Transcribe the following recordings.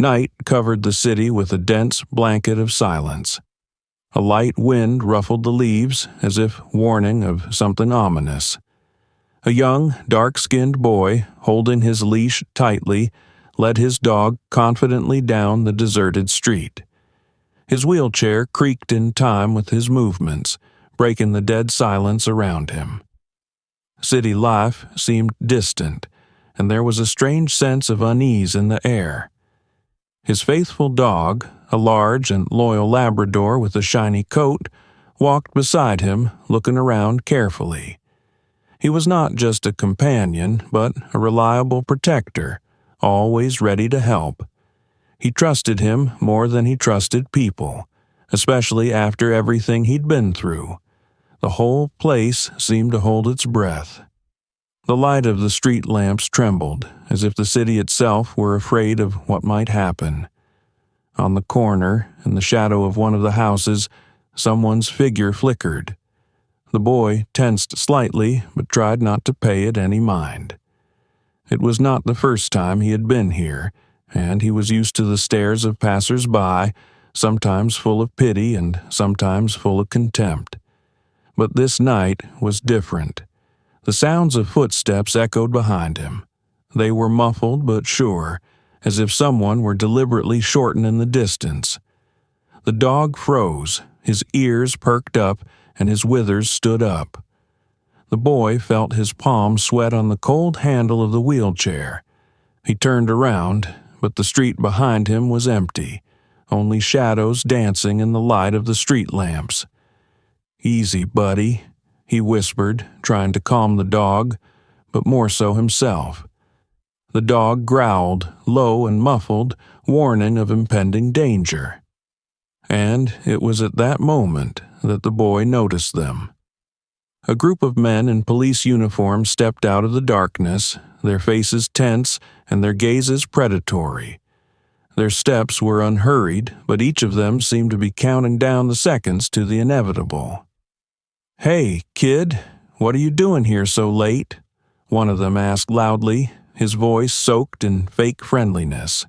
Night covered the city with a dense blanket of silence. A light wind ruffled the leaves as if warning of something ominous. A young, dark-skinned boy, holding his leash tightly, led his dog confidently down the deserted street. His wheelchair creaked in time with his movements, breaking the dead silence around him. City life seemed distant, and there was a strange sense of unease in the air. His faithful dog, a large and loyal Labrador with a shiny coat, walked beside him, looking around carefully. He was not just a companion, but a reliable protector, always ready to help. He trusted him more than he trusted people, especially after everything he'd been through. The whole place seemed to hold its breath. The light of the street lamps trembled, as if the city itself were afraid of what might happen. On the corner, in the shadow of one of the houses, someone's figure flickered. The boy tensed slightly, but tried not to pay it any mind. It was not the first time he had been here, and he was used to the stares of passers-by, sometimes full of pity and sometimes full of contempt. But this night was different. The sounds of footsteps echoed behind him. They were muffled but sure, as if someone were deliberately shortening the distance. The dog froze, his ears perked up, and his withers stood up. The boy felt his palm sweat on the cold handle of the wheelchair. He turned around, but the street behind him was empty, only shadows dancing in the light of the street lamps. "Easy, buddy," he whispered, trying to calm the dog, but more so himself. The dog growled, low and muffled, warning of impending danger. And it was at that moment that the boy noticed them. A group of men in police uniforms stepped out of the darkness, their faces tense and their gazes predatory. Their steps were unhurried, but each of them seemed to be counting down the seconds to the inevitable. "Hey, kid, what are you doing here so late?" one of them asked loudly, his voice soaked in fake friendliness.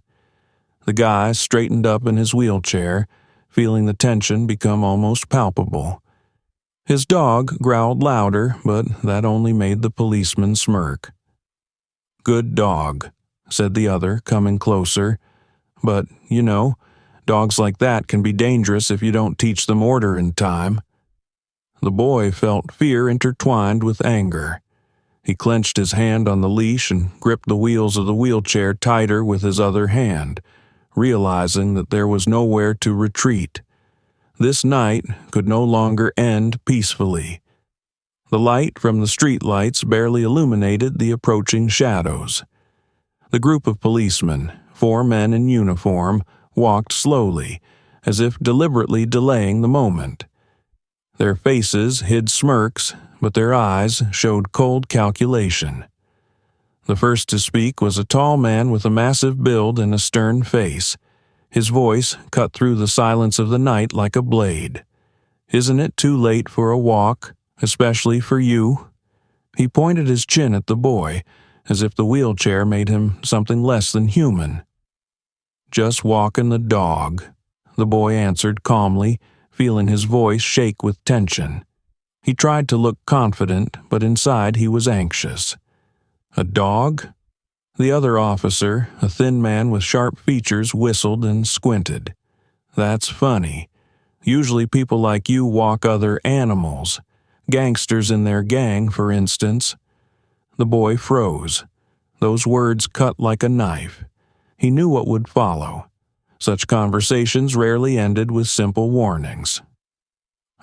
The guy straightened up in his wheelchair, feeling the tension become almost palpable. His dog growled louder, but that only made the policeman smirk. "Good dog," said the other, coming closer. "But, dogs like that can be dangerous if you don't teach them order in time." The boy felt fear intertwined with anger. He clenched his hand on the leash and gripped the wheels of the wheelchair tighter with his other hand, realizing that there was nowhere to retreat. This night could no longer end peacefully. The light from the streetlights barely illuminated the approaching shadows. The group of policemen, 4 men in uniform, walked slowly, as if deliberately delaying the moment. Their faces hid smirks, but their eyes showed cold calculation. The first to speak was a tall man with a massive build and a stern face. His voice cut through the silence of the night like a blade. "Isn't it too late for a walk, especially for you?" He pointed his chin at the boy, as if the wheelchair made him something less than human. "Just walking the dog," the boy answered calmly, feeling his voice shake with tension. He tried to look confident, but inside he was anxious. "A dog?" The other officer, a thin man with sharp features, whistled and squinted. "That's funny. Usually people like you walk other animals. Gangsters in their gang, for instance." The boy froze. Those words cut like a knife. He knew what would follow. Such conversations rarely ended with simple warnings.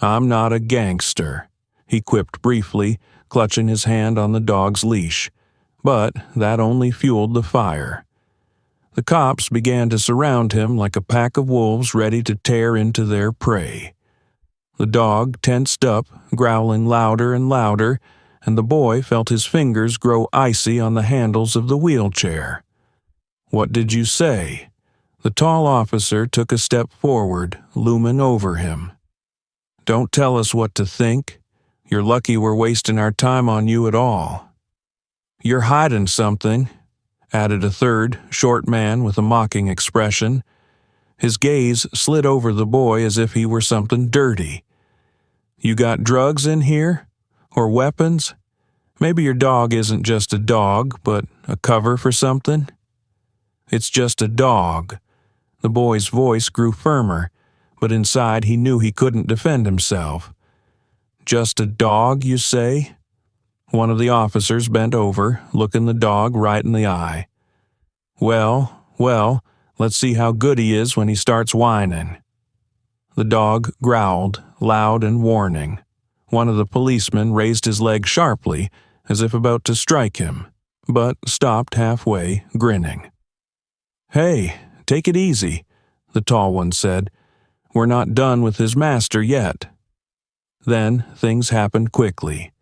"I'm not a gangster," he quipped briefly, clutching his hand on the dog's leash. But that only fueled the fire. The cops began to surround him like a pack of wolves ready to tear into their prey. The dog tensed up, growling louder and louder, and the boy felt his fingers grow icy on the handles of the wheelchair. "What did you say?" The tall officer took a step forward, looming over him. "Don't tell us what to think. You're lucky we're wasting our time on you at all." "You're hiding something. added a third, short man with a mocking expression. His gaze slid over the boy as if he were something dirty. You got drugs in here? Or weapons? Maybe your dog isn't just a dog, but a cover for something? It's just a dog. The boy's voice grew firmer, but inside he knew he couldn't defend himself. Just a dog, you say? One of the officers bent over, looking the dog right in the eye. Well, let's see how good he is when he starts whining. The dog growled, loud and warning. One of the policemen raised his leg sharply, as if about to strike him, but stopped halfway, grinning. Hey, take it easy, the tall one said. We're not done with his master yet. Then things happened quickly.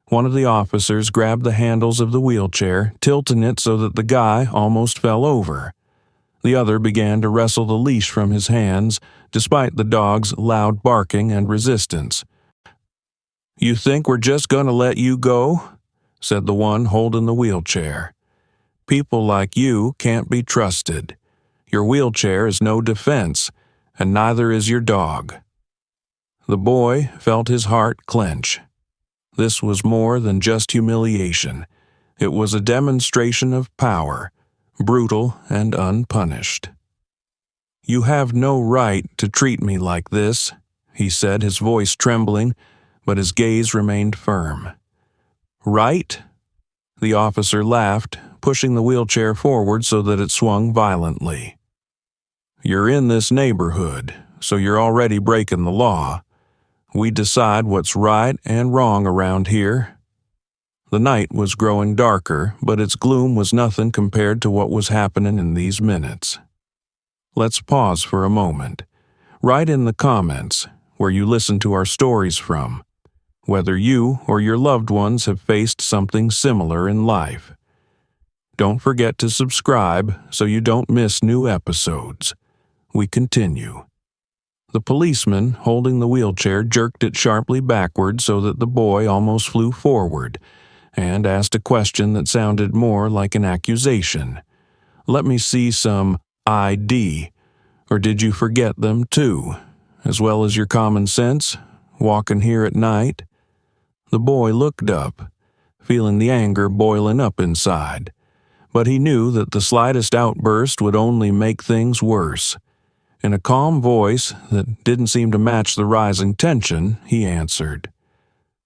One of the officers grabbed the handles of the wheelchair, tilting it so that the guy almost fell over. The other began to wrestle the leash from his hands, despite the dog's loud barking and resistance. You think we're just going to let you go? Said the one holding the wheelchair. People like you can't be trusted. Your wheelchair is no defense, and neither is your dog. The boy felt his heart clench. This was more than just humiliation. It was a demonstration of power, brutal and unpunished. You have no right to treat me like this, he said, his voice trembling, but his gaze remained firm. Right? The officer laughed, pushing the wheelchair forward so that it swung violently. You're in this neighborhood, so you're already breaking the law. We decide what's right and wrong around here. The night was growing darker, but its gloom was nothing compared to what was happening in these minutes. Let's pause for a moment. Write in the comments where you listen to our stories from, whether you or your loved ones have faced something similar in life. Don't forget to subscribe so you don't miss new episodes. We continue. The policeman holding the wheelchair jerked it sharply backward so that the boy almost flew forward, and asked a question that sounded more like an accusation. Let me see some ID, or did you forget them too, as well as your common sense, walking here at night? The boy looked up, feeling the anger boiling up inside, but he knew that the slightest outburst would only make things worse. In a calm voice that didn't seem to match the rising tension, he answered,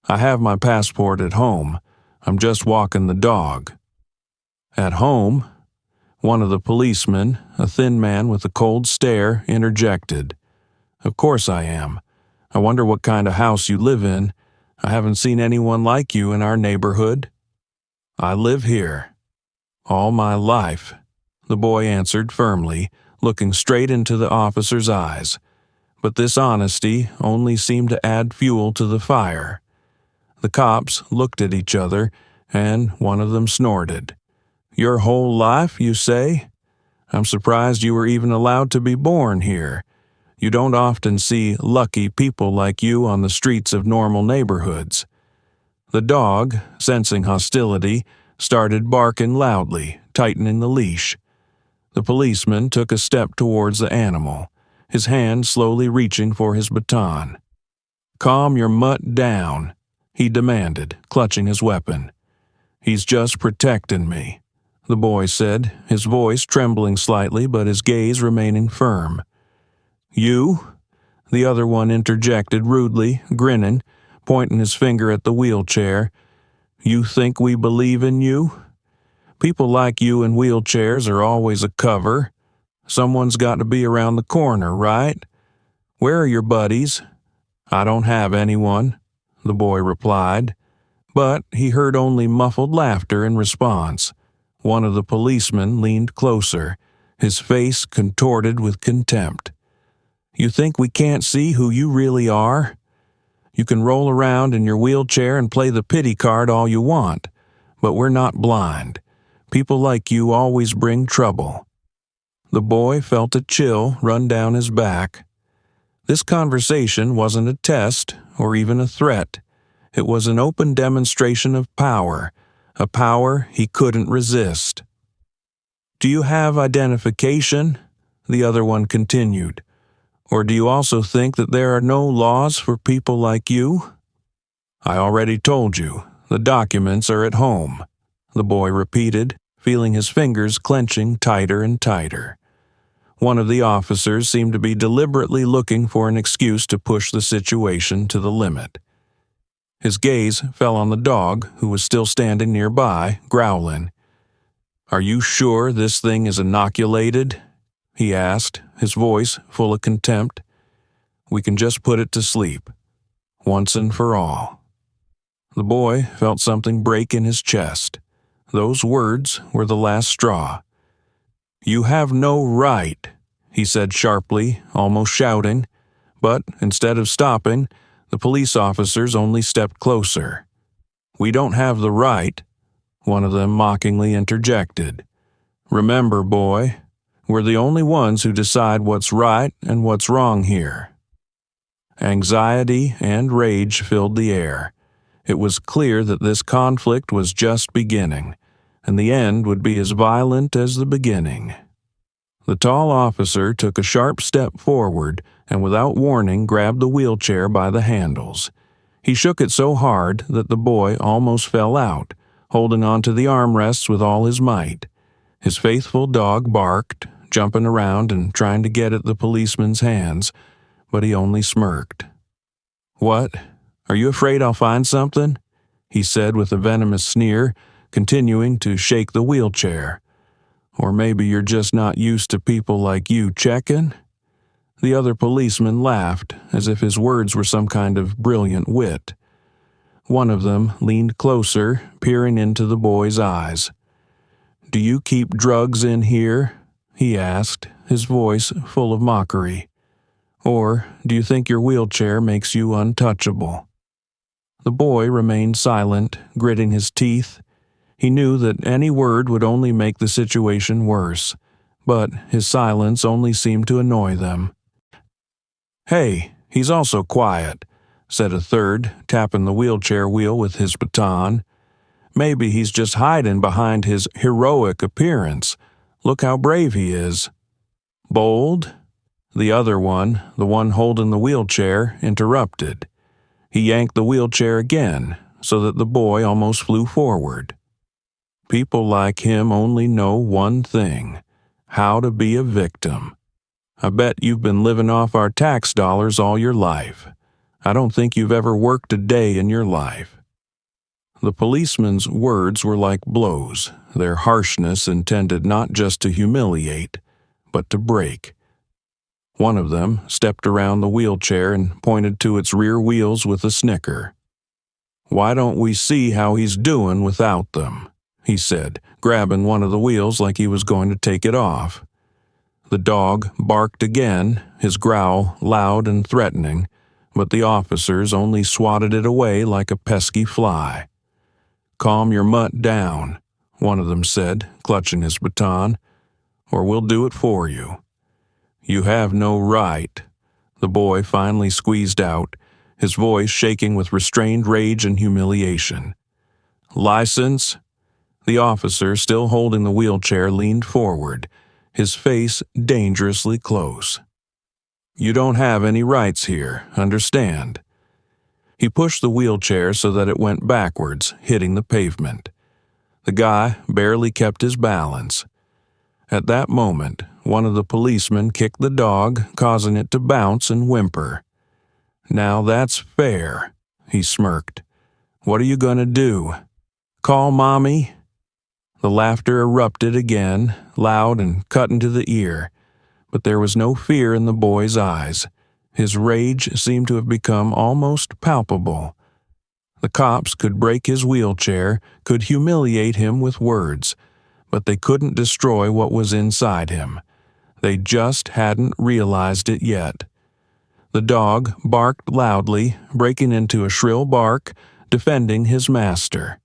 I have my passport at home. I'm just walking the dog. At home? One of the policemen, a thin man with a cold stare, interjected. Of course I am. I wonder what kind of house you live in. I haven't seen anyone like you in our neighborhood. I live here. All my life, the boy answered firmly, looking straight into the officer's eyes. But this honesty only seemed to add fuel to the fire. The cops looked at each other, and one of them snorted. Your whole life, you say? I'm surprised you were even allowed to be born here. You don't often see lucky people like you on the streets of normal neighborhoods. The dog, sensing hostility, started barking loudly, tightening the leash. The policeman took a step towards the animal, his hand slowly reaching for his baton. Calm your mutt down, he demanded, clutching his weapon. He's just protecting me, the boy said, his voice trembling slightly but his gaze remaining firm. You? The other one interjected rudely, grinning, pointing his finger at the wheelchair. You think we believe in you? People like you in wheelchairs are always a cover. Someone's got to be around the corner, right? Where are your buddies? I don't have anyone, the boy replied. But he heard only muffled laughter in response. One of the policemen leaned closer, his face contorted with contempt. You think we can't see who you really are? You can roll around in your wheelchair and play the pity card all you want, but we're not blind. People like you always bring trouble. The boy felt a chill run down his back. This conversation wasn't a test or even a threat. It was an open demonstration of power, a power he couldn't resist. "Do you have identification?" the other one continued. "Or do you also think that there are no laws for people like you?" "I already told you. The documents are at home," the boy repeated, feeling his fingers clenching tighter and tighter. One of the officers seemed to be deliberately looking for an excuse to push the situation to the limit. His gaze fell on the dog, who was still standing nearby, growling. "Are you sure this thing is inoculated?" he asked, his voice full of contempt. "We can just put it to sleep, once and for all." The boy felt something break in his chest. Those words were the last straw. "You have no right," he said sharply, almost shouting. But instead of stopping, the police officers only stepped closer. "We don't have the right," one of them mockingly interjected. "Remember, boy, we're the only ones who decide what's right and what's wrong here." Anxiety and rage filled the air. It was clear that this conflict was just beginning, and the end would be as violent as the beginning. The tall officer took a sharp step forward and without warning grabbed the wheelchair by the handles. He shook it so hard that the boy almost fell out, holding onto the armrests with all his might. His faithful dog barked, jumping around and trying to get at the policeman's hands, but he only smirked. "What? Are you afraid I'll find something?" he said with a venomous sneer, continuing to shake the wheelchair. "Or maybe you're just not used to people like you checking?" The other policeman laughed, as if his words were some kind of brilliant wit. One of them leaned closer, peering into the boy's eyes. "Do you keep drugs in here?" he asked, his voice full of mockery. "Or do you think your wheelchair makes you untouchable?" The boy remained silent, gritting his teeth. He knew that any word would only make the situation worse, but his silence only seemed to annoy them. "Hey, he's also quiet," said a third, tapping the wheelchair wheel with his baton. "Maybe he's just hiding behind his heroic appearance. Look how brave he is." "Bold?" The other one, the one holding the wheelchair, interrupted. He yanked the wheelchair again, so that the boy almost flew forward. "People like him only know one thing: how to be a victim. I bet you've been living off our tax dollars all your life. I don't think you've ever worked a day in your life." The policeman's words were like blows, their harshness intended not just to humiliate, but to break. One of them stepped around the wheelchair and pointed to its rear wheels with a snicker. "Why don't we see how he's doing without them?" he said, grabbing one of the wheels like he was going to take it off. The dog barked again, his growl loud and threatening, but the officers only swatted it away like a pesky fly. "Calm your mutt down," one of them said, clutching his baton, "or we'll do it for you." "You have no right," the boy finally squeezed out, his voice shaking with restrained rage and humiliation. "License?" The officer, still holding the wheelchair, leaned forward, his face dangerously close. "You don't have any rights here, understand?" He pushed the wheelchair so that it went backwards, hitting the pavement. The guy barely kept his balance. At that moment, one of the policemen kicked the dog, causing it to bounce and whimper. "Now that's fair," he smirked. "What are you going to do? Call Mommy?" The laughter erupted again, loud and cut into the ear, but there was no fear in the boy's eyes. His rage seemed to have become almost palpable. The cops could break his wheelchair, could humiliate him with words, but they couldn't destroy what was inside him. They just hadn't realized it yet. The dog barked loudly, breaking into a shrill bark, defending his master.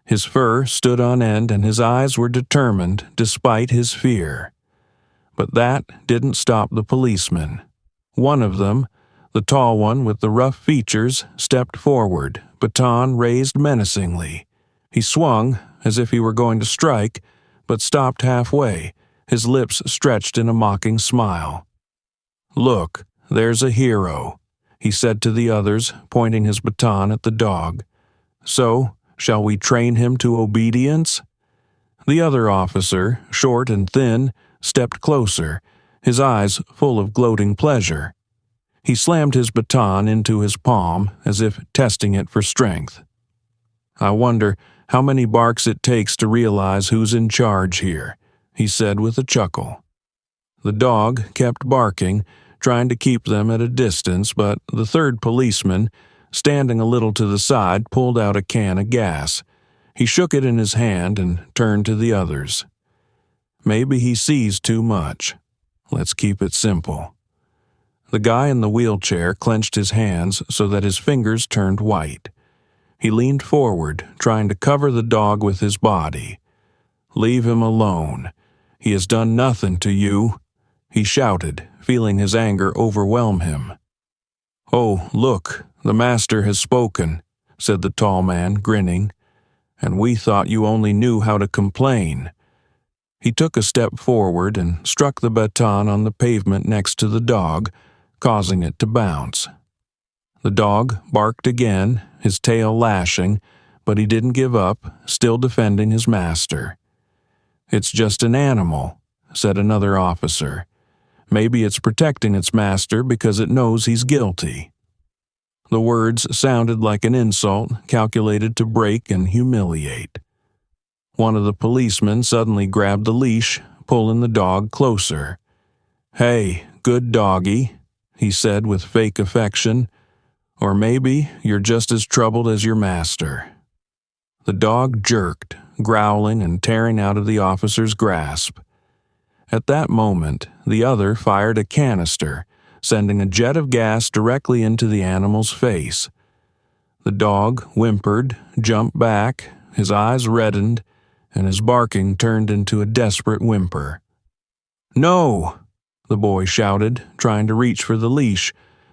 His fur stood on end and his eyes were determined despite his fear. But that didn't stop the policemen. One of them, the tall one with the rough features, stepped forward, baton raised menacingly. He swung as if he were going to strike, but stopped halfway, his lips stretched in a mocking smile. "Look, there's a hero," he said to the others, pointing his baton at the dog. "So, shall we train him to obedience?" The other officer, short and thin, stepped closer, his eyes full of gloating pleasure. He slammed his baton into his palm as if testing it for strength. "I wonder how many barks it takes to realize who's in charge here," he said with a chuckle. The dog kept barking, trying to keep them at a distance, but the third policeman, standing a little to the side, pulled out a can of gas. He shook it in his hand and turned to the others. "Maybe he sees too much. Let's keep it simple." The guy in the wheelchair clenched his hands so that his fingers turned white. He leaned forward, trying to cover the dog with his body. "Leave him alone. He has done nothing to you," he shouted, feeling his anger overwhelm him. "Oh, look, the master has spoken," said the tall man, grinning. "And we thought you only knew how to complain." He took a step forward and struck the baton on the pavement next to the dog, causing it to bounce. The dog barked again, his tail lashing, but he didn't give up, still defending his master. "It's just an animal," said another officer. "Maybe it's protecting its master because it knows he's guilty." The words sounded like an insult calculated to break and humiliate. One of the policemen suddenly grabbed the leash, pulling the dog closer. "Hey, good doggy," he said with fake affection. "Or maybe you're just as troubled as your master." The dog jerked, growling and tearing out of the officer's grasp. At that moment, the other fired a canister, sending a jet of gas directly into the animal's face. The dog whimpered, jumped back, his eyes reddened, and his barking turned into a desperate whimper. "No!" the boy shouted, trying to reach for the leash,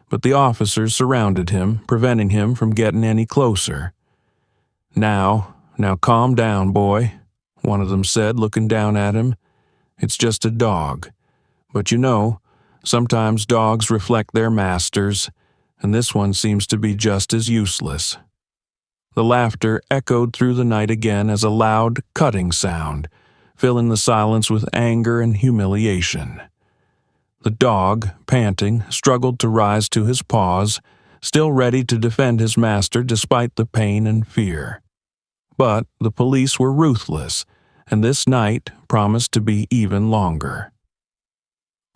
but the officers surrounded him, preventing him from getting any closer. Now calm down, boy," one of them said, looking down at him. "It's just a dog. But you know, sometimes dogs reflect their masters, and this one seems to be just as useless." The laughter echoed through the night again as a loud, cutting sound, filling the silence with anger and humiliation. The dog, panting, struggled to rise to his paws, still ready to defend his master despite the pain and fear. But the police were ruthless, and this night promised to be even longer.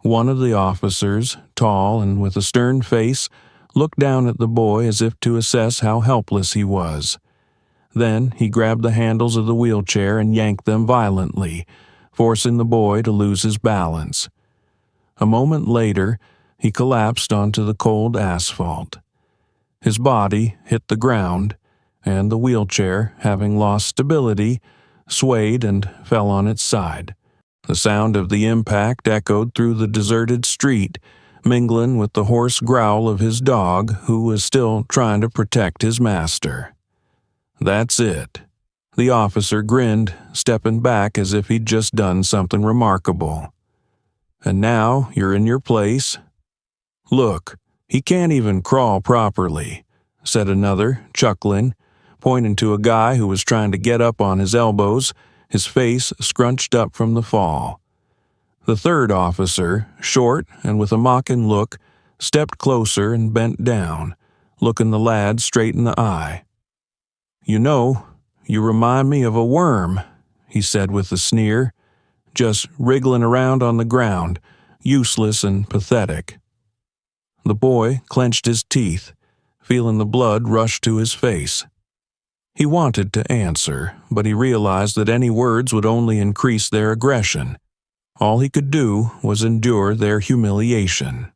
One of the officers, tall and with a stern face, looked down at the boy as if to assess how helpless he was. Then he grabbed the handles of the wheelchair and yanked them violently, forcing the boy to lose his balance. A moment later, he collapsed onto the cold asphalt. His body hit the ground, and the wheelchair, having lost stability, swayed and fell on its side. The sound of the impact echoed through the deserted street, mingling with the hoarse growl of his dog, who was still trying to protect his master. "That's it." The officer grinned, stepping back as if he'd just done something remarkable. "And now you're in your place." "Look, he can't even crawl properly," said another, chuckling, pointing to a guy who was trying to get up on his elbows, his face scrunched up from the fall. The third officer, short and with a mocking look, stepped closer and bent down, looking the lad straight in the eye. "You know, you remind me of a worm," he said with a sneer, "just wriggling around on the ground, useless and pathetic." The boy clenched his teeth, feeling the blood rush to his face. He wanted to answer, but he realized that any words would only increase their aggression. All he could do was endure their humiliation.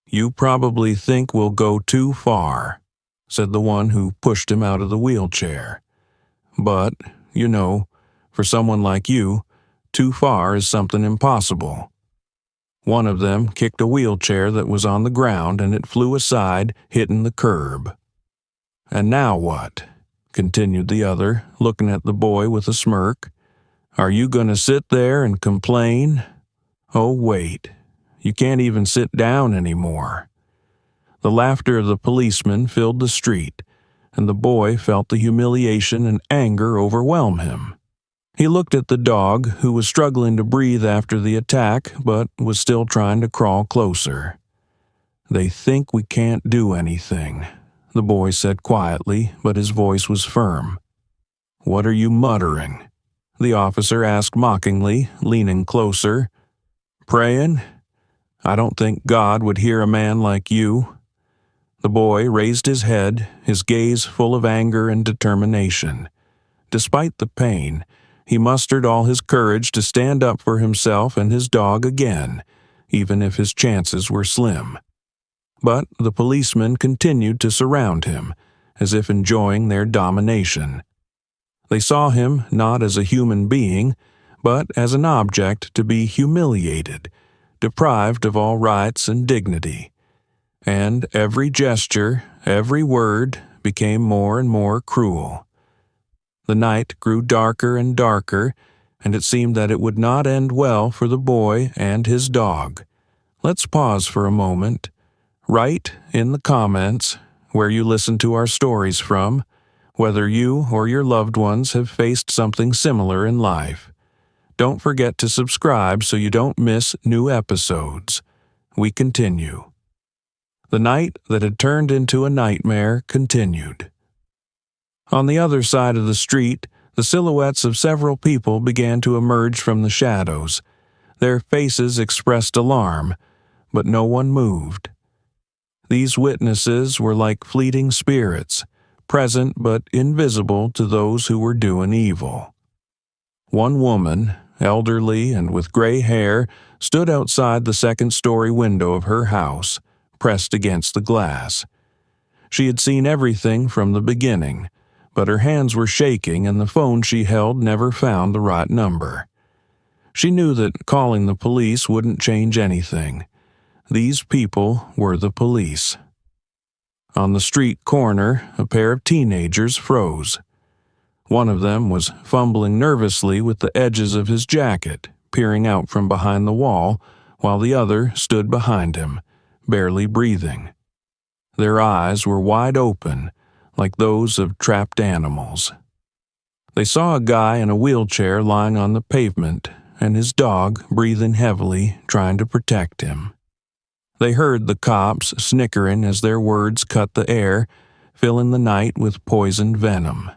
"You probably think we'll go too far," said the one who pushed him out of the wheelchair. "But, you know, for someone like you, too far is something impossible." One of them kicked a wheelchair that was on the ground and it flew aside, hitting the curb. "And now what?" continued the other, looking at the boy with a smirk. Are you going to sit there and complain? Oh, wait. You can't even sit down anymore." The laughter of the policeman filled the street, and the boy felt the humiliation and anger overwhelm him. He looked at the dog, who was struggling to breathe after the attack, but was still trying to crawl closer. "They think we can't do anything," the boy said quietly, but his voice was firm. "What are you muttering?" the officer asked mockingly, leaning closer. "Praying? I don't think God would hear a man like you." The boy raised his head, his gaze full of anger and determination. Despite the pain, he mustered all his courage to stand up for himself and his dog again, even if his chances were slim. But the policemen continued to surround him, as if enjoying their domination. They saw him not as a human being, but as an object to be humiliated, deprived of all rights and dignity. And every gesture, every word, became more and more cruel. The night grew darker and darker, and it seemed that it would not end well for the boy and his dog. Let's pause for a moment. Write in the comments where you listen to our stories from, whether you or your loved ones have faced something similar in life. Don't forget to subscribe so you don't miss new episodes. We continue. The night that had turned into a nightmare continued. On the other side of the street, the silhouettes of several people began to emerge from the shadows. Their faces expressed alarm, but no one moved. These witnesses were like fleeting spirits, present but invisible to those who were doing evil. One woman, elderly and with gray hair, stood outside the second-story window of her house, pressed against the glass. She had seen everything from the beginning, but her hands were shaking and the phone she held never found the right number. She knew that calling the police wouldn't change anything. These people were the police. On the street corner, a pair of teenagers froze. One of them was fumbling nervously with the edges of his jacket, peering out from behind the wall, while the other stood behind him, barely breathing. Their eyes were wide open, like those of trapped animals. They saw a guy in a wheelchair lying on the pavement, and his dog breathing heavily, trying to protect him. They heard the cops snickering as their words cut the air, filling the night with poisoned venom.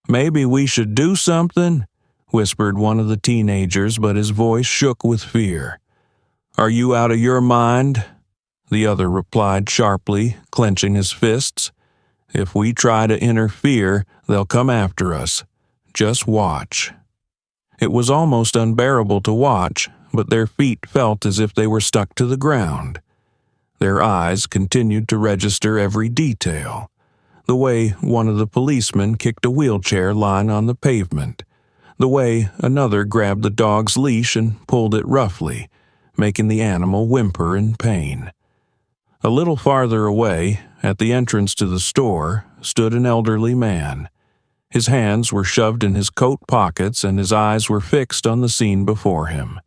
"Maybe we should do something," whispered one of the teenagers, but his voice shook with fear. "Are you out of your mind?" the other replied sharply, clenching his fists. "If we try to interfere, they'll come after us. Just watch." It was almost unbearable to watch, but their feet felt as if they were stuck to the ground. Their eyes continued to register every detail. The way one of the policemen kicked a wheelchair lying on the pavement. The way another grabbed the dog's leash and pulled it roughly, making the animal whimper in pain. A little farther away, at the entrance to the store, stood an elderly man. His hands were shoved in his coat pockets and his eyes were fixed on the scene before him.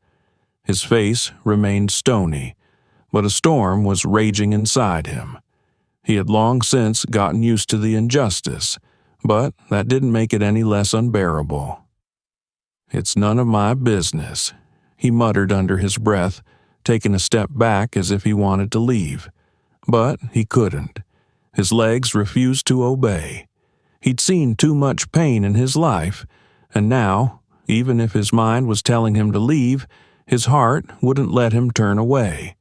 His face remained stony, but a storm was raging inside him. He had long since gotten used to the injustice, but that didn't make it any less unbearable. "It's none of my business," he muttered under his breath, taking a step back as if he wanted to leave. But he couldn't. His legs refused to obey. He'd seen too much pain in his life, and now, even if his mind was telling him to leave, his heart wouldn't let him turn away.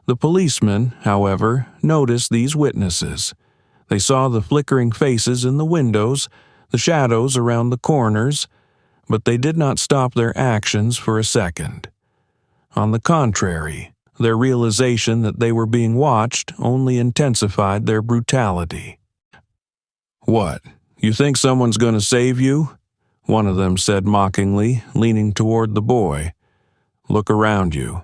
The policemen, however, noticed these witnesses. They saw the flickering faces in the windows, the shadows around the corners, but they did not stop their actions for a second. On the contrary, their realization that they were being watched only intensified their brutality. "What, you think someone's going to save you?" one of them said mockingly, leaning toward the boy. "Look around you.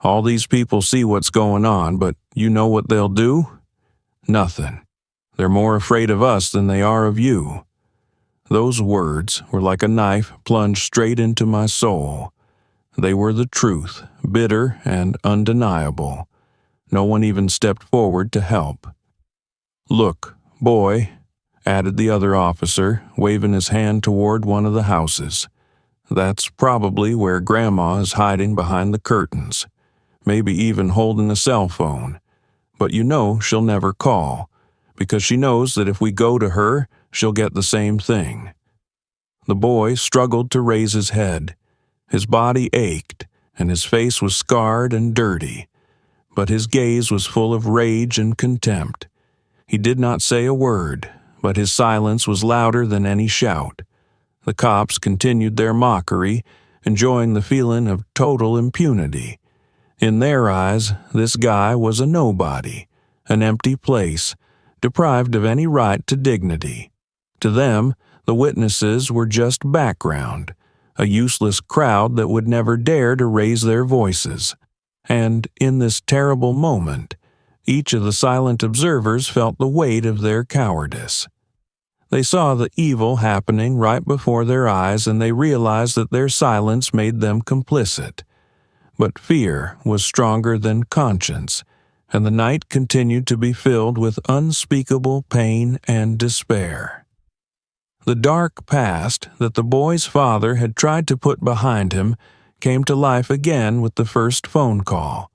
All these people see what's going on, but you know what they'll do? Nothing. They're more afraid of us than they are of you." Those words were like a knife plunged straight into my soul. They were the truth, bitter and undeniable. No one even stepped forward to help. "Look, boy," added the other officer, waving his hand toward one of the houses. "That's probably where Grandma is hiding behind the curtains, maybe even holding a cell phone. But you know she'll never call, because she knows that if we go to her, she'll get the same thing." The boy struggled to raise his head. His body ached, and his face was scarred and dirty, but his gaze was full of rage and contempt. He did not say a word, but his silence was louder than any shout. The cops continued their mockery, enjoying the feeling of total impunity. In their eyes, this guy was a nobody, an empty place, deprived of any right to dignity. To them, the witnesses were just background, a useless crowd that would never dare to raise their voices. And in this terrible moment, each of the silent observers felt the weight of their cowardice. They saw the evil happening right before their eyes, and they realized that their silence made them complicit. But fear was stronger than conscience, and the night continued to be filled with unspeakable pain and despair. The dark past that the boy's father had tried to put behind him came to life again with the first phone call.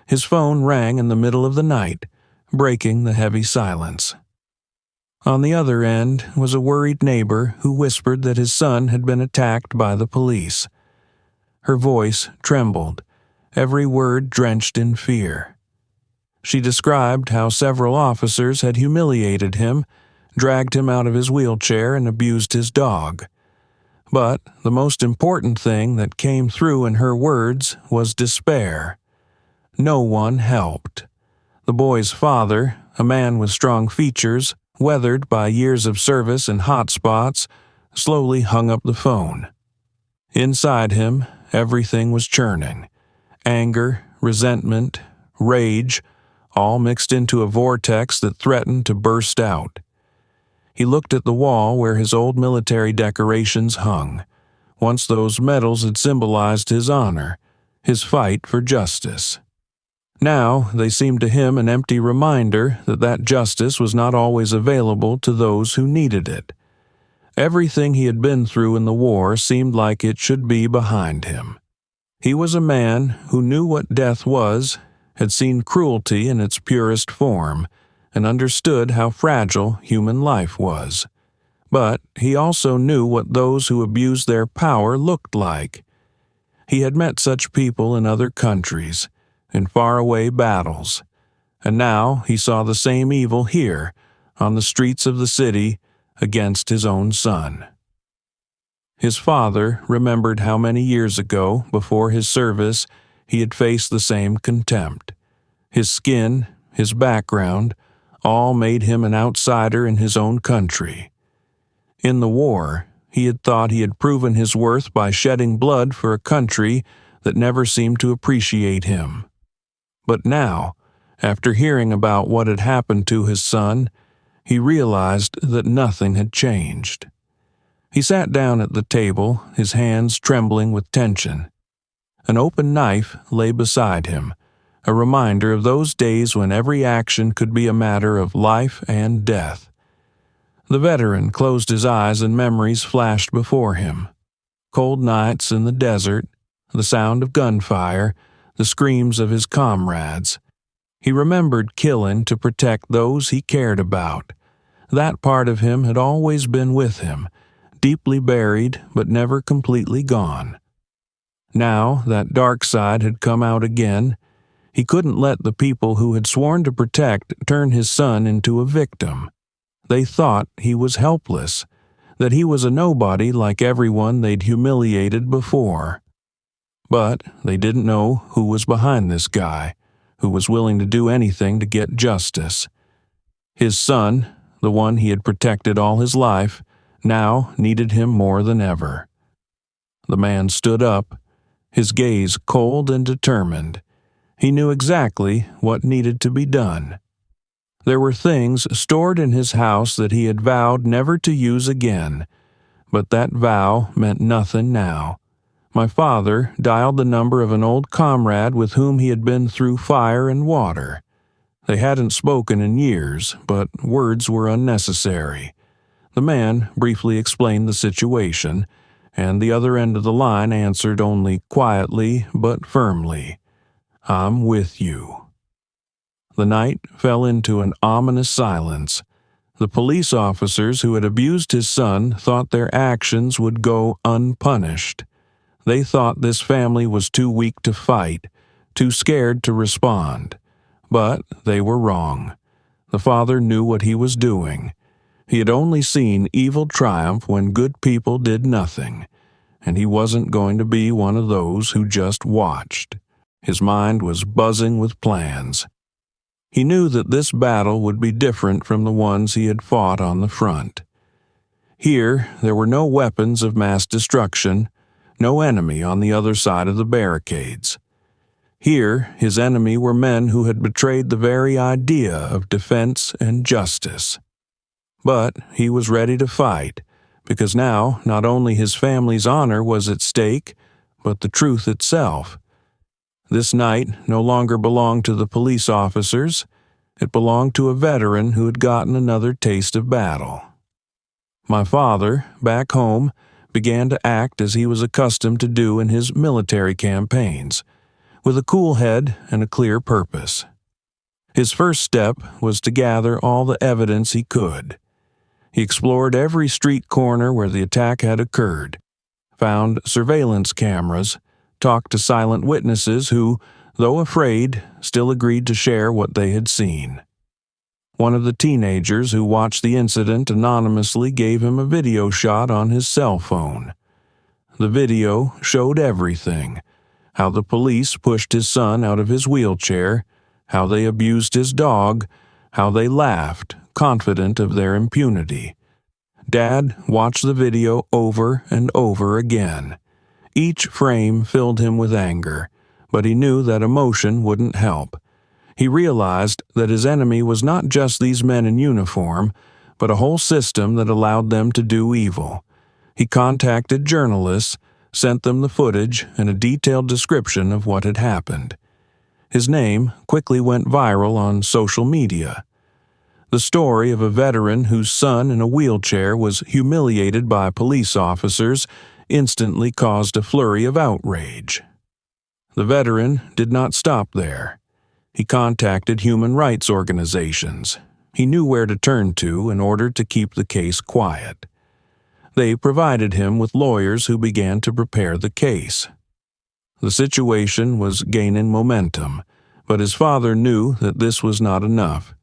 His phone rang in the middle of the night, breaking the heavy silence. On the other end was a worried neighbor who whispered that his son had been attacked by the police. Her voice trembled, every word drenched in fear. She described how several officers had humiliated him, dragged him out of his wheelchair, and abused his dog. But the most important thing that came through in her words was despair. No one helped. The boy's father, a man with strong features, weathered by years of service in hot spots, slowly hung up the phone. Inside him, everything was churning. Anger, resentment, rage, all mixed into a vortex that threatened to burst out. He looked at the wall where his old military decorations hung. Once those medals had symbolized his honor, his fight for justice. Now they seemed to him an empty reminder that justice was not always available to those who needed it. Everything he had been through in the war seemed like it should be behind him. He was a man who knew what death was, had seen cruelty in its purest form, and understood how fragile human life was. But he also knew what those who abused their power looked like. He had met such people in other countries, in faraway battles, and now he saw the same evil here, on the streets of the city, against his own son. His father remembered how many years ago, before his service, he had faced the same contempt. His skin, his background, all made him an outsider in his own country. In the war, he had thought he had proven his worth by shedding blood for a country that never seemed to appreciate him. But now, after hearing about what had happened to his son, he realized that nothing had changed. He sat down at the table, his hands trembling with tension. An open knife lay beside him, a reminder of those days when every action could be a matter of life and death. The veteran closed his eyes and memories flashed before him. Cold nights in the desert, the sound of gunfire, the screams of his comrades. He remembered killing to protect those he cared about. That part of him had always been with him, deeply buried but never completely gone. Now that dark side had come out again. He couldn't let the people who had sworn to protect turn his son into a victim. They thought he was helpless, that he was a nobody like everyone they'd humiliated before. But they didn't know who was behind this guy, who was willing to do anything to get justice. His son, the one he had protected all his life, now needed him more than ever. The man stood up, his gaze cold and determined. He knew exactly what needed to be done. There were things stored in his house that he had vowed never to use again, but that vow meant nothing now. My father dialed the number of an old comrade with whom he had been through fire and water. They hadn't spoken in years, but words were unnecessary. The man briefly explained the situation, and the other end of the line answered only quietly but firmly, "I'm with you." The night fell into an ominous silence. The police officers who had abused his son thought their actions would go unpunished. They thought this family was too weak to fight, too scared to respond. But they were wrong. The father knew what he was doing. He had only seen evil triumph when good people did nothing, and he wasn't going to be one of those who just watched. His mind was buzzing with plans. He knew that this battle would be different from the ones he had fought on the front. Here, there were no weapons of mass destruction, no enemy on the other side of the barricades. Here, his enemy were men who had betrayed the very idea of defense and justice. But he was ready to fight, because now not only his family's honor was at stake, but the truth itself. This night no longer belonged to the police officers. It belonged to a veteran who had gotten another taste of battle. My father, back home, began to act as he was accustomed to do in his military campaigns, with a cool head and a clear purpose. His first step was to gather all the evidence he could. He explored every street corner where the attack had occurred, found surveillance cameras, talked to silent witnesses who, though afraid, still agreed to share what they had seen. One of the teenagers who watched the incident anonymously gave him a video shot on his cell phone. The video showed everything: how the police pushed his son out of his wheelchair, how they abused his dog, how they laughed, confident of their impunity. Dad watched the video over and over again. Each frame filled him with anger, but he knew that emotion wouldn't help. He realized that his enemy was not just these men in uniform, but a whole system that allowed them to do evil. He contacted journalists, sent them the footage and a detailed description of what had happened. His name quickly went viral on social media. The story of a veteran whose son in a wheelchair was humiliated by police officers instantly caused a flurry of outrage. The veteran did not stop there. He contacted human rights organizations. He knew where to turn to in order to keep the case quiet. They provided him with lawyers who began to prepare the case. The situation was gaining momentum, but his father knew that this was not enough.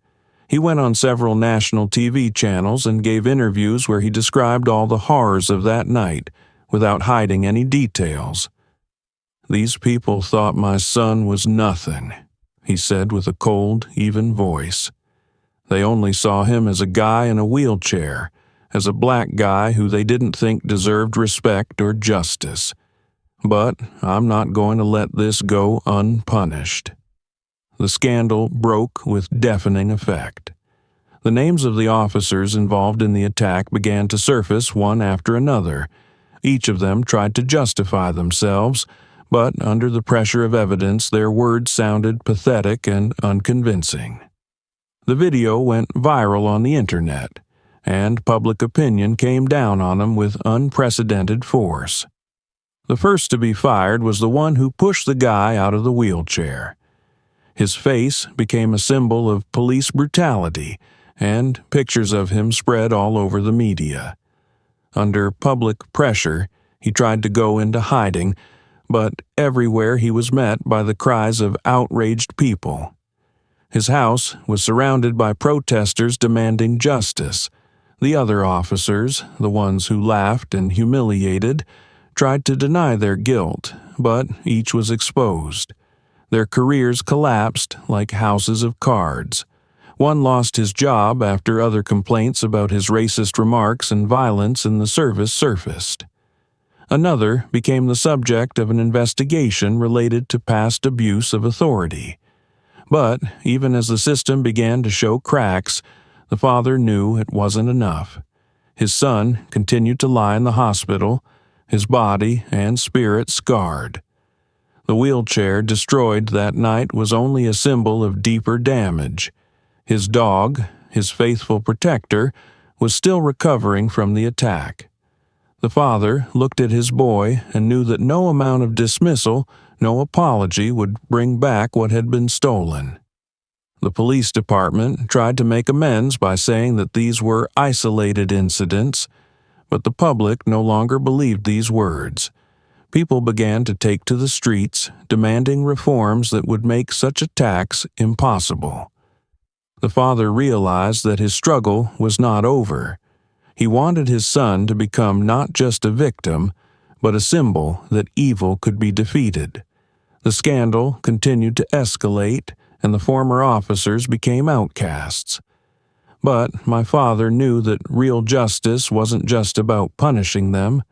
He went on several national TV channels and gave interviews where he described all the horrors of that night without hiding any details. "These people thought my son was nothing," he said with a cold, even voice. "They only saw him as a guy in a wheelchair, as a black guy who they didn't think deserved respect or justice. But I'm not going to let this go unpunished." The scandal broke with deafening effect. The names of the officers involved in the attack began to surface one after another. Each of them tried to justify themselves, but under the pressure of evidence their words sounded pathetic and unconvincing. The video went viral on the internet, and public opinion came down on them with unprecedented force. The first to be fired was the one who pushed the guy out of the wheelchair. His face became a symbol of police brutality, and pictures of him spread all over the media. Under public pressure, he tried to go into hiding, but everywhere he was met by the cries of outraged people. His house was surrounded by protesters demanding justice. The other officers, the ones who laughed and humiliated, tried to deny their guilt, but each was exposed. Their careers collapsed like houses of cards. One lost his job after other complaints about his racist remarks and violence in the service surfaced. Another became the subject of an investigation related to past abuse of authority. But even as the system began to show cracks, the father knew it wasn't enough. His son continued to lie in the hospital, his body and spirit scarred. The wheelchair destroyed that night was only a symbol of deeper damage. His dog, his faithful protector, was still recovering from the attack. The father looked at his boy and knew that no amount of dismissal, no apology would bring back what had been stolen. The police department tried to make amends by saying that these were isolated incidents, but the public no longer believed these words. People began to take to the streets, demanding reforms that would make such attacks impossible. The father realized that his struggle was not over. He wanted his son to become not just a victim, but a symbol that evil could be defeated. The scandal continued to escalate, and the former officers became outcasts. But my father knew that real justice wasn't just about punishing them.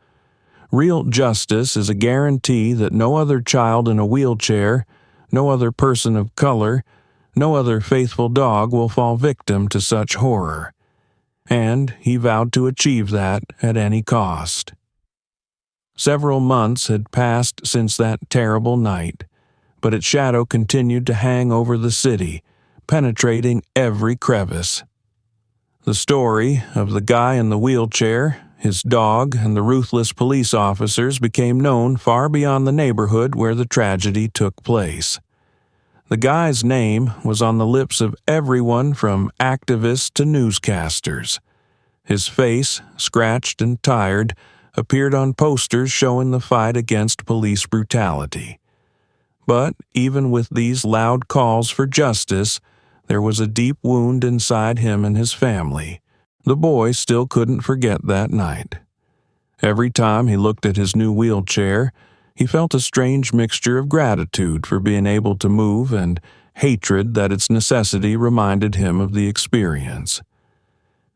Real justice is a guarantee that no other child in a wheelchair, no other person of color, no other faithful dog will fall victim to such horror. And he vowed to achieve that at any cost. Several months had passed since that terrible night, but its shadow continued to hang over the city, penetrating every crevice. The story of the guy in the wheelchair, his dog, and the ruthless police officers became known far beyond the neighborhood where the tragedy took place. The guy's name was on the lips of everyone from activists to newscasters. His face, scratched and tired, appeared on posters showing the fight against police brutality. But even with these loud calls for justice, there was a deep wound inside him and his family. The boy still couldn't forget that night. Every time he looked at his new wheelchair, he felt a strange mixture of gratitude for being able to move and hatred that its necessity reminded him of the experience.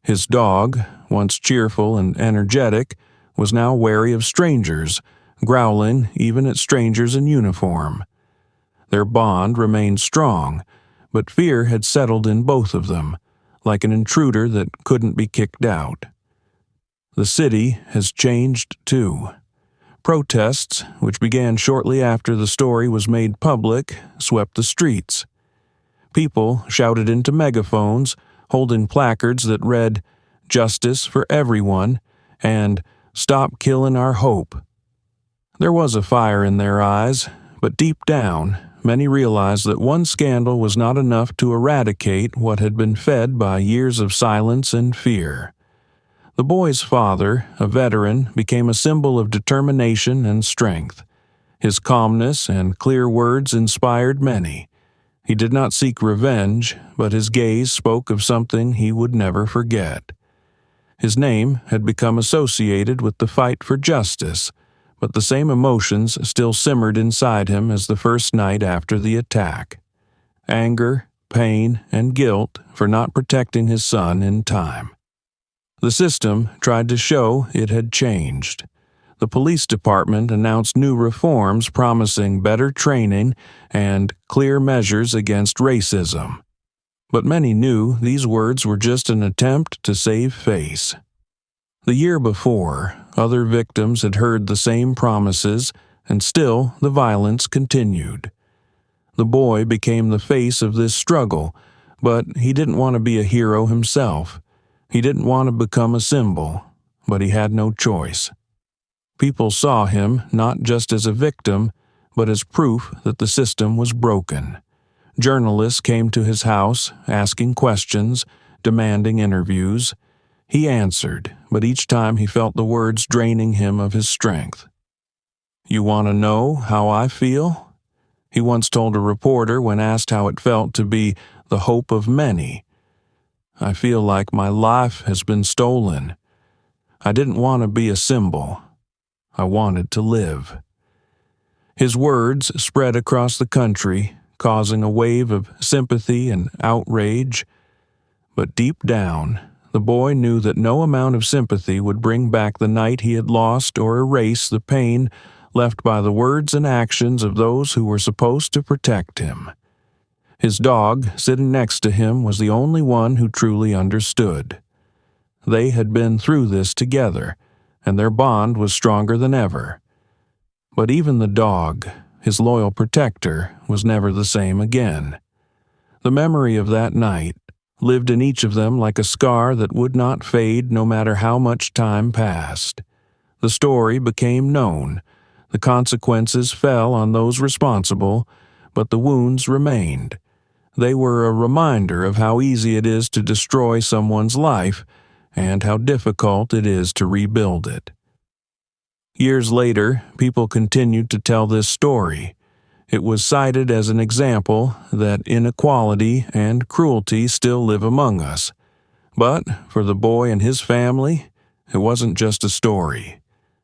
His dog, once cheerful and energetic, was now wary of strangers, growling even at strangers in uniform. Their bond remained strong, but fear had settled in both of them, like an intruder that couldn't be kicked out. The city has changed too. Protests, which began shortly after the story was made public, swept the streets. People shouted into megaphones, holding placards that read, "Justice for everyone," and "Stop killing our hope." There was a fire in their eyes, but deep down, many realized that one scandal was not enough to eradicate what had been fed by years of silence and fear. The boy's father, a veteran, became a symbol of determination and strength. His calmness and clear words inspired many. He did not seek revenge, but his gaze spoke of something he would never forget. His name had become associated with the fight for justice, but the same emotions still simmered inside him as the first night after the attack. Anger, pain, and guilt for not protecting his son in time. The system tried to show it had changed. The police department announced new reforms promising better training and clear measures against racism. But many knew these words were just an attempt to save face. The year before, other victims had heard the same promises, and still the violence continued. The boy became the face of this struggle, but he didn't want to be a hero himself. He didn't want to become a symbol, but he had no choice. People saw him not just as a victim, but as proof that the system was broken. Journalists came to his house, asking questions, demanding interviews. He answered, but each time he felt the words draining him of his strength. "You want to know how I feel?" he once told a reporter when asked how it felt to be the hope of many. "I feel like my life has been stolen. I didn't want to be a symbol. I wanted to live." His words spread across the country, causing a wave of sympathy and outrage. But deep down, the boy knew that no amount of sympathy would bring back the night he had lost or erase the pain left by the words and actions of those who were supposed to protect him. His dog, sitting next to him, was the only one who truly understood. They had been through this together, and their bond was stronger than ever. But even the dog, his loyal protector, was never the same again. The memory of that night lived in each of them like a scar that would not fade no matter how much time passed. The story became known. The consequences fell on those responsible, but the wounds remained. They were a reminder of how easy it is to destroy someone's life and how difficult it is to rebuild it. Years later, people continued to tell this story. It was cited as an example that inequality and cruelty still live among us. But for the boy and his family, it wasn't just a story.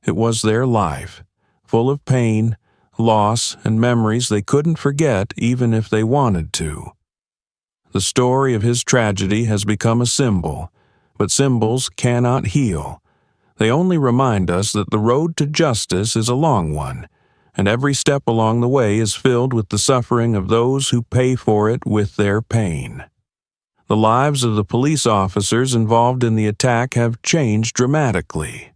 It was their life, full of pain, loss, and memories they couldn't forget even if they wanted to. The story of his tragedy has become a symbol, but symbols cannot heal. They only remind us that the road to justice is a long one, and every step along the way is filled with the suffering of those who pay for it with their pain. The lives of the police officers involved in the attack have changed dramatically.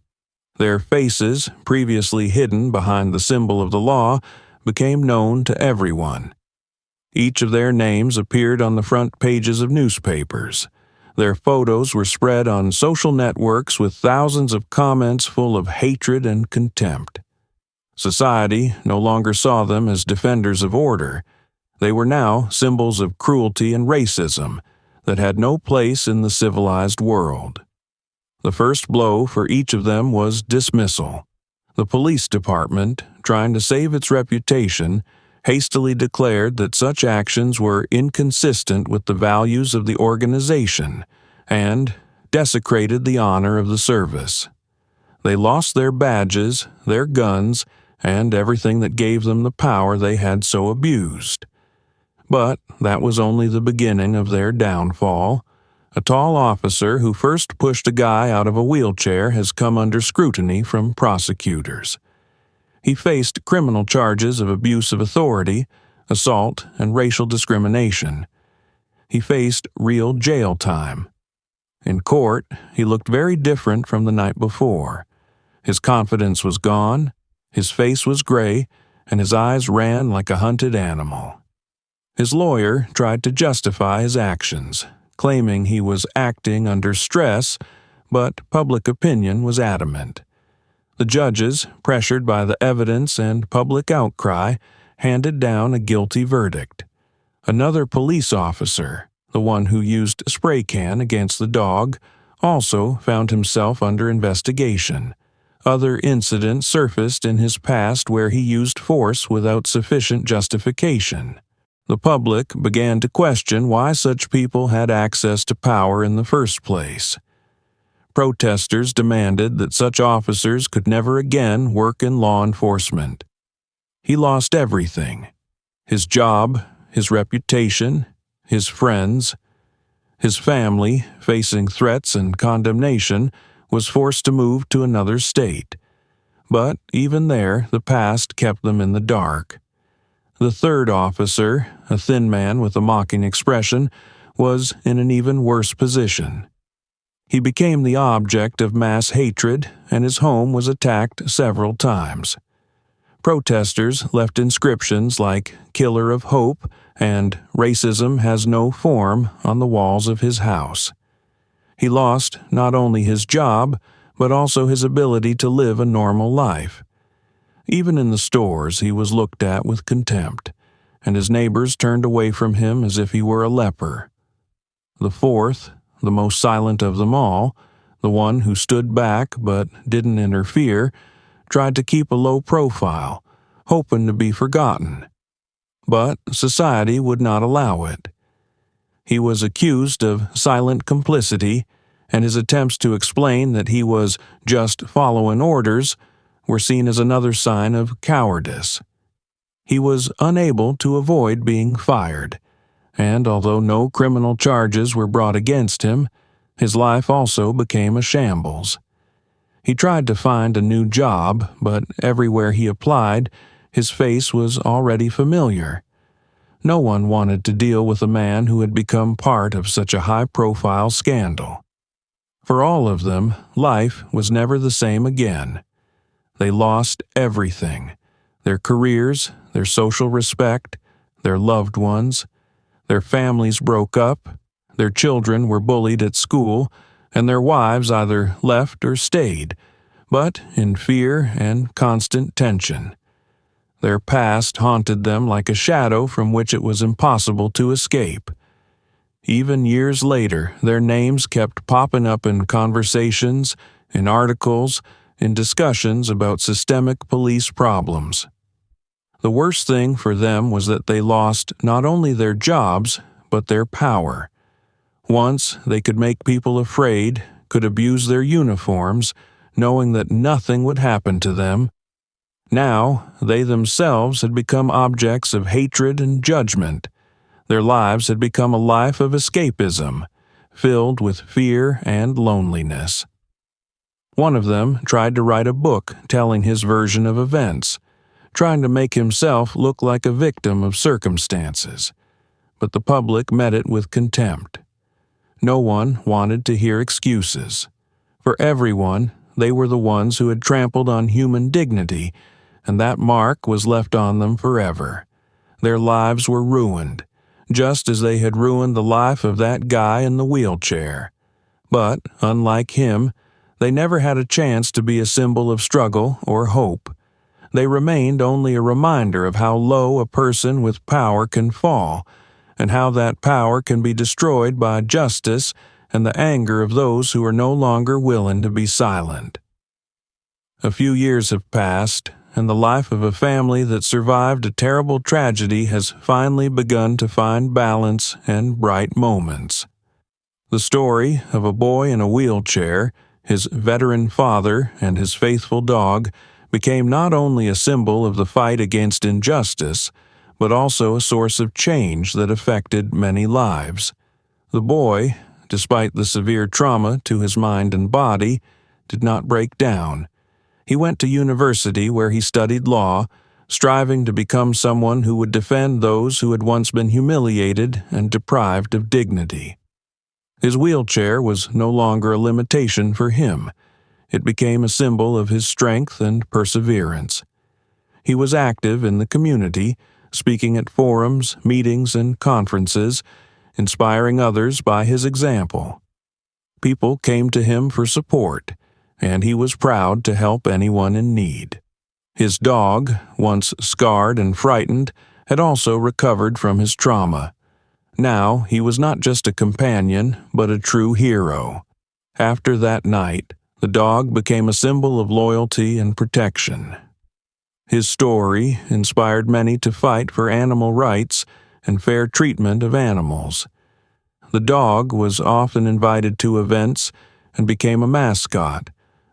Their faces, previously hidden behind the symbol of the law, became known to everyone. Each of their names appeared on the front pages of newspapers. Their photos were spread on social networks with thousands of comments full of hatred and contempt. Society no longer saw them as defenders of order. They were now symbols of cruelty and racism that had no place in the civilized world. The first blow for each of them was dismissal. The police department, trying to save its reputation, hastily declared that such actions were inconsistent with the values of the organization and desecrated the honor of the service. They lost their badges, their guns, and everything that gave them the power they had so abused. But that was only the beginning of their downfall. A tall officer who first pushed a guy out of a wheelchair has come under scrutiny from prosecutors. He faced criminal charges of abuse of authority, assault, and racial discrimination. He faced real jail time. In court, he looked very different from the night before. His confidence was gone, his face was gray, and his eyes ran like a hunted animal. His lawyer tried to justify his actions, claiming he was acting under stress, but public opinion was adamant. The judges, pressured by the evidence and public outcry, handed down a guilty verdict. Another police officer, the one who used a spray can against the dog, also found himself under investigation. Other incidents surfaced in his past where he used force without sufficient justification. The public began to question why such people had access to power in the first place. Protesters demanded that such officers could never again work in law enforcement. He lost everything: his job, his reputation, his friends. His family, facing threats and condemnation, was forced to move to another state. But even there, the past kept them in the dark. The third officer, a thin man with a mocking expression, was in an even worse position. He became the object of mass hatred, and his home was attacked several times. Protesters left inscriptions like "Killer of Hope" and "Racism has no form" on the walls of his house. He lost not only his job, but also his ability to live a normal life. Even in the stores, he was looked at with contempt, and his neighbors turned away from him as if he were a leper. The fourth, the most silent of them all, the one who stood back but didn't interfere, tried to keep a low profile, hoping to be forgotten. But society would not allow it. He was accused of silent complicity, and his attempts to explain that he was just following orders were seen as another sign of cowardice. He was unable to avoid being fired, and although no criminal charges were brought against him, his life also became a shambles. He tried to find a new job, but everywhere he applied, his face was already familiar. No one wanted to deal with a man who had become part of such a high-profile scandal. For all of them, life was never the same again. They lost everything: their careers, their social respect, their loved ones. Their families broke up, their children were bullied at school, and their wives either left or stayed, but in fear and constant tension. Their past haunted them like a shadow from which it was impossible to escape. Even years later, their names kept popping up in conversations, in articles, in discussions about systemic police problems. The worst thing for them was that they lost not only their jobs, but their power. Once they could make people afraid, could abuse their uniforms, knowing that nothing would happen to them. Now they themselves had become objects of hatred and judgment. Their lives had become a life of escapism, filled with fear and loneliness. One of them tried to write a book telling his version of events, trying to make himself look like a victim of circumstances. But the public met it with contempt. No one wanted to hear excuses. For everyone, they were the ones who had trampled on human dignity, and that mark was left on them forever. Their lives were ruined, just as they had ruined the life of that guy in the wheelchair. But, unlike him, they never had a chance to be a symbol of struggle or hope. They remained only a reminder of how low a person with power can fall, and how that power can be destroyed by justice and the anger of those who are no longer willing to be silent. A few years have passed, and the life of a family that survived a terrible tragedy has finally begun to find balance and bright moments. The story of a boy in a wheelchair, his veteran father, and his faithful dog became not only a symbol of the fight against injustice, but also a source of change that affected many lives. The boy, despite the severe trauma to his mind and body, did not break down. He went to university where he studied law, striving to become someone who would defend those who had once been humiliated and deprived of dignity. His wheelchair was no longer a limitation for him. It became a symbol of his strength and perseverance. He was active in the community, speaking at forums, meetings, and conferences, inspiring others by his example. People came to him for support, and he was proud to help anyone in need. His dog, once scarred and frightened, had also recovered from his trauma. Now he was not just a companion, but a true hero. After that night, the dog became a symbol of loyalty and protection. His story inspired many to fight for animal rights and fair treatment of animals. The dog was often invited to events and became a mascot,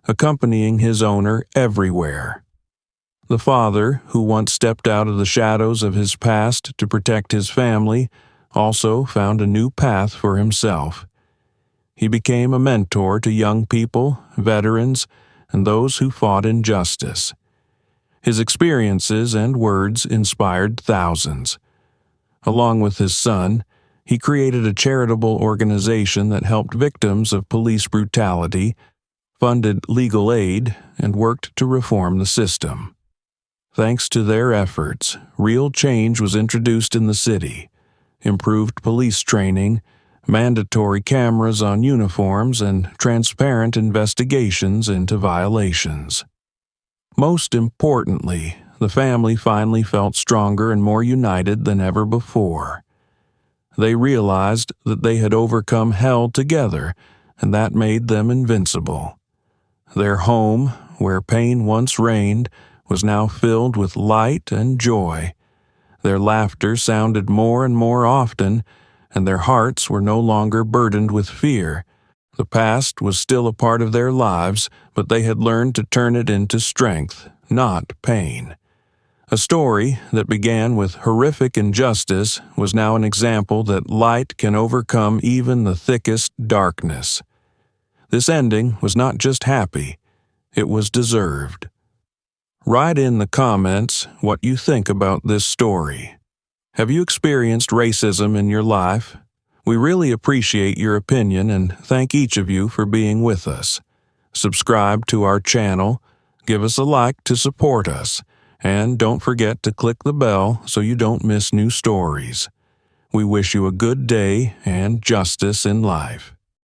accompanying his owner everywhere. The father, who once stepped out of the shadows of his past to protect his family, also found a new path for himself. He became a mentor to young people, veterans, and those who fought injustice. His experiences and words inspired thousands. Along with his son, he created a charitable organization that helped victims of police brutality, funded legal aid, and worked to reform the system. Thanks to their efforts, real change was introduced in the city: improved police training, mandatory cameras on uniforms, and transparent investigations into violations. Most importantly, the family finally felt stronger and more united than ever before. They realized that they had overcome hell together, and that made them invincible. Their home, where pain once reigned, was now filled with light and joy. Their laughter sounded more and more often, and their hearts were no longer burdened with fear. The past was still a part of their lives, but they had learned to turn it into strength, not pain. A story that began with horrific injustice was now an example that light can overcome even the thickest darkness. This ending was not just happy, it was deserved. Write in the comments what you think about this story. Have you experienced racism in your life? We really appreciate your opinion and thank each of you for being with us. Subscribe to our channel, give us a like to support us, and don't forget to click the bell so you don't miss new stories. We wish you a good day and justice in life.